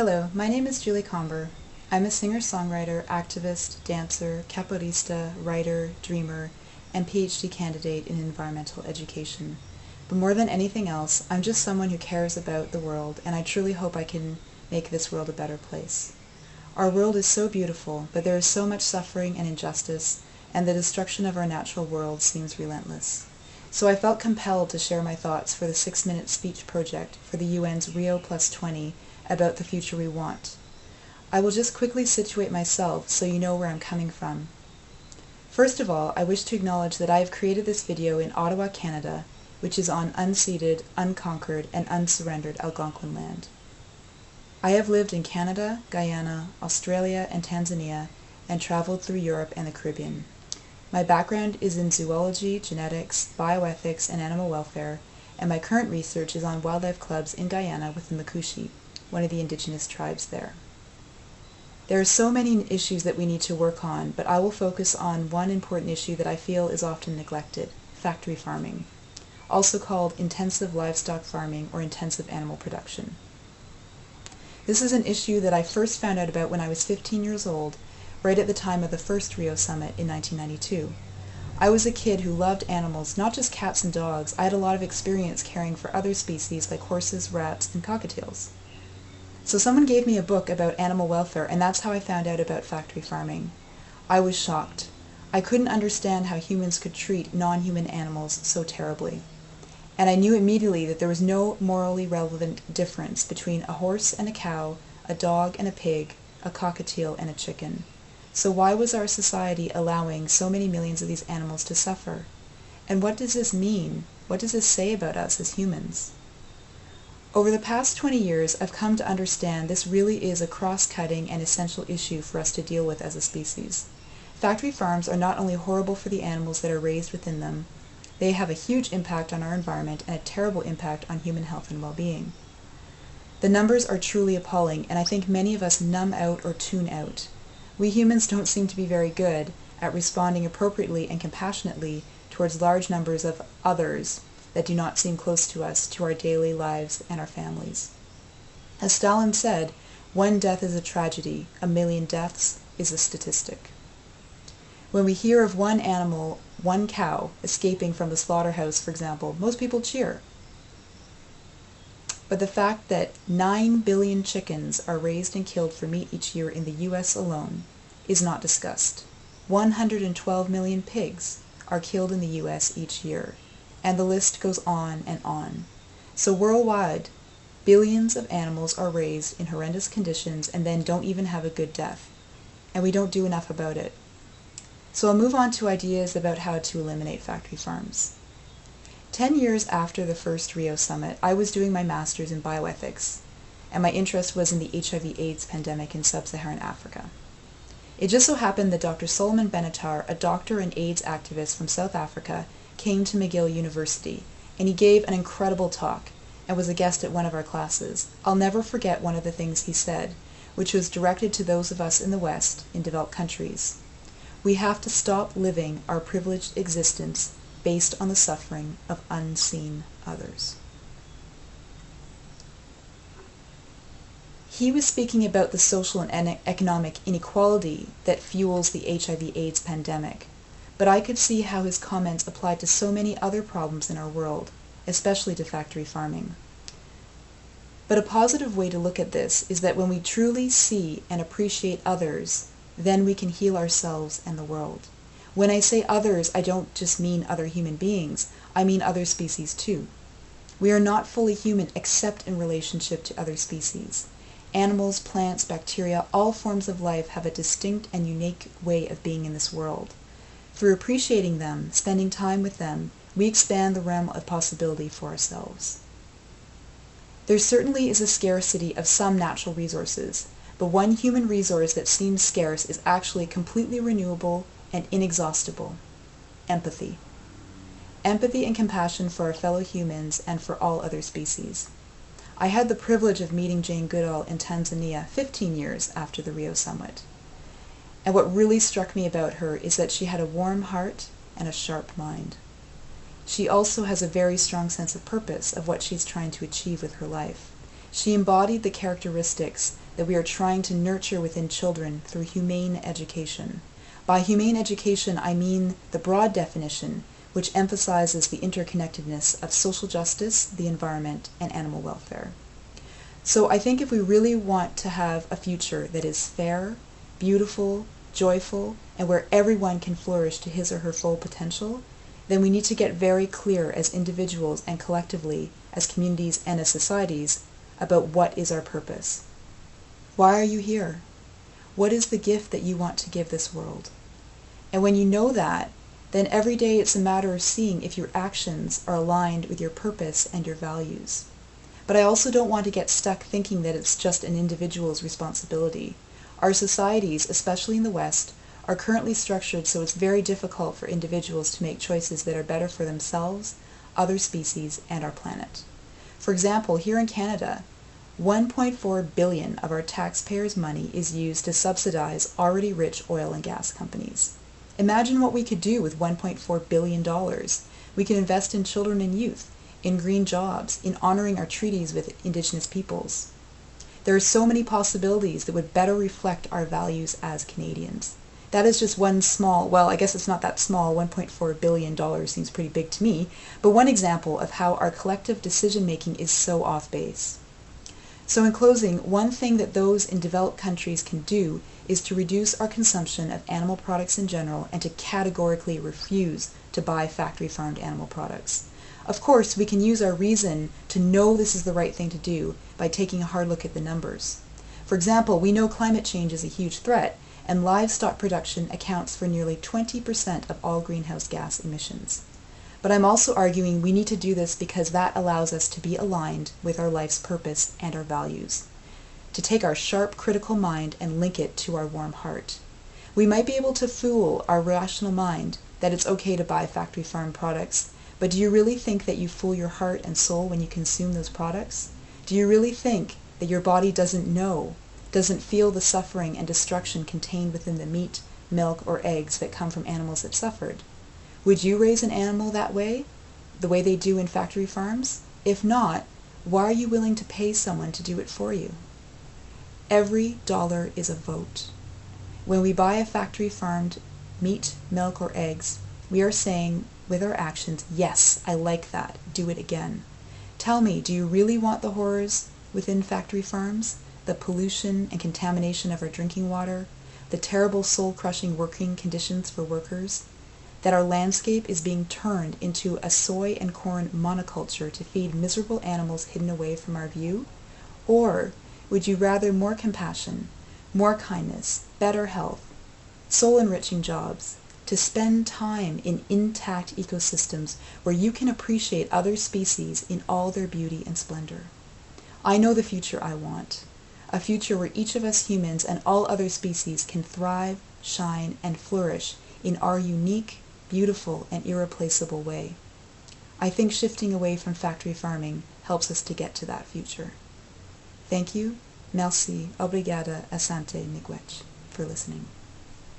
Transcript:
Hello, my name is Julie Comber. I'm a singer-songwriter, activist, dancer, capoeirista, writer, dreamer, and PhD candidate in environmental education. But more than anything else, I'm just someone who cares about the world, and I truly hope I can make this world a better place. Our world is so beautiful, but there is so much suffering and injustice, and the destruction of our natural world seems relentless. So I felt compelled to share my thoughts for the 6-minute speech project for the UN's Rio+20 about the future we want. I will just quickly situate myself so you know where I'm coming from. First of all, I wish to acknowledge that I have created this video in Ottawa, Canada, which is on unceded, unconquered, and unsurrendered Algonquin land. I have lived in Canada, Guyana, Australia, and Tanzania, and traveled through Europe and the Caribbean. My background is in zoology, genetics, bioethics, and animal welfare, and my current research is on wildlife clubs in Guyana with the Makushi, one of the indigenous tribes there. There are so many issues that we need to work on, but I will focus on one important issue that I feel is often neglected: factory farming, also called intensive livestock farming or intensive animal production. This is an issue that I first found out about when I was 15 years old, right at the time of the first Rio Summit in 1992. I was a kid who loved animals, not just cats and dogs. I had a lot of experience caring for other species like horses, rats, and cockatiels. So someone gave me a book about animal welfare, and that's how I found out about factory farming. I was shocked. I couldn't understand how humans could treat non-human animals so terribly. And I knew immediately that there was no morally relevant difference between a horse and a cow, a dog and a pig, a cockatiel and a chicken. So why was our society allowing so many millions of these animals to suffer? And what does this mean? What does this say about us as humans? Over the past 20 years, I've come to understand this really is a cross-cutting and essential issue for us to deal with as a species. Factory farms are not only horrible for the animals that are raised within them, they have a huge impact on our environment and a terrible impact on human health and well-being. The numbers are truly appalling, and I think many of us numb out or tune out. We humans don't seem to be very good at responding appropriately and compassionately towards large numbers of others that do not seem close to us, to our daily lives and our families. As Stalin said, one death is a tragedy, a million deaths is a statistic. When we hear of one animal, one cow, escaping from the slaughterhouse, for example, most people cheer. But the fact that 9 billion chickens are raised and killed for meat each year in the US alone is not discussed. 112 million pigs are killed in the US each year, and the list goes on and on. So worldwide, billions of animals are raised in horrendous conditions and then don't even have a good death, and we don't do enough about it. So I'll move on to ideas about how to eliminate factory farms. 10 years after the first Rio Summit, I was doing my master's in bioethics, and my interest was in the HIV/AIDS pandemic in sub-Saharan Africa. It just so happened that Dr. Solomon Benatar, a doctor and AIDS activist from South Africa, came to McGill University, and he gave an incredible talk and was a guest at one of our classes. I'll never forget one of the things he said, which was directed to those of us in the West, in developed countries. We have to stop living our privileged existence based on the suffering of unseen others. He was speaking about the social and economic inequality that fuels the HIV/AIDS pandemic, but I could see how his comments applied to so many other problems in our world, especially to factory farming. But a positive way to look at this is that when we truly see and appreciate others, then we can heal ourselves and the world. When I say others, I don't just mean other human beings, I mean other species too. We are not fully human except in relationship to other species. Animals, plants, bacteria, all forms of life have a distinct and unique way of being in this world. Through appreciating them, spending time with them, we expand the realm of possibility for ourselves. There certainly is a scarcity of some natural resources, but one human resource that seems scarce is actually completely renewable and inexhaustible: empathy. Empathy and compassion for our fellow humans and for all other species. I had the privilege of meeting Jane Goodall in Tanzania 15 years after the Rio Summit. And what really struck me about her is that she had a warm heart and a sharp mind. She also has a very strong sense of purpose of what she's trying to achieve with her life. She embodied the characteristics that we are trying to nurture within children through humane education. By humane education, I mean the broad definition, which emphasizes the interconnectedness of social justice, the environment, and animal welfare. So I think if we really want to have a future that is fair, beautiful, joyful, and where everyone can flourish to his or her full potential, then we need to get very clear as individuals and collectively, as communities and as societies, about what is our purpose. Why are you here? What is the gift that you want to give this world? And when you know that, then every day it's a matter of seeing if your actions are aligned with your purpose and your values. But I also don't want to get stuck thinking that it's just an individual's responsibility. Our societies, especially in the West, are currently structured so it's very difficult for individuals to make choices that are better for themselves, other species, and our planet. For example, here in Canada, 1.4 billion of our taxpayers' money is used to subsidize already rich oil and gas companies. Imagine what we could do with $1.4 billion. We could invest in children and youth, in green jobs, in honoring our treaties with Indigenous peoples. There are so many possibilities that would better reflect our values as Canadians. That is just one small, well, I guess it's not that small, $1.4 billion seems pretty big to me, but one example of how our collective decision-making is so off base. So in closing, one thing that those in developed countries can do is to reduce our consumption of animal products in general and to categorically refuse to buy factory-farmed animal products. Of course, we can use our reason to know this is the right thing to do by taking a hard look at the numbers. For example, we know climate change is a huge threat, and livestock production accounts for nearly 20% of all greenhouse gas emissions. But I'm also arguing we need to do this because that allows us to be aligned with our life's purpose and our values, to take our sharp, critical mind and link it to our warm heart. We might be able to fool our rational mind that it's okay to buy factory-farmed products, but do you really think that you fool your heart and soul when you consume those products? Do you really think that your body doesn't know, doesn't feel the suffering and destruction contained within the meat, milk, or eggs that come from animals that suffered? Would you raise an animal that way, the way they do in factory farms? If not, why are you willing to pay someone to do it for you? Every dollar is a vote. When we buy a factory-farmed meat, milk, or eggs, we are saying with our actions, yes, I like that, do it again. Tell me, do you really want the horrors within factory farms? The pollution and contamination of our drinking water? The terrible soul-crushing working conditions for workers? That our landscape is being turned into a soy and corn monoculture to feed miserable animals hidden away from our view? Or would you rather more compassion, more kindness, better health, soul-enriching jobs, to spend time in intact ecosystems where you can appreciate other species in all their beauty and splendor? I know the future I want, a future where each of us humans and all other species can thrive, shine, and flourish in our unique, beautiful, and irreplaceable way. I think shifting away from factory farming helps us to get to that future. Thank you, merci, obrigada, asante, miigwech, for listening.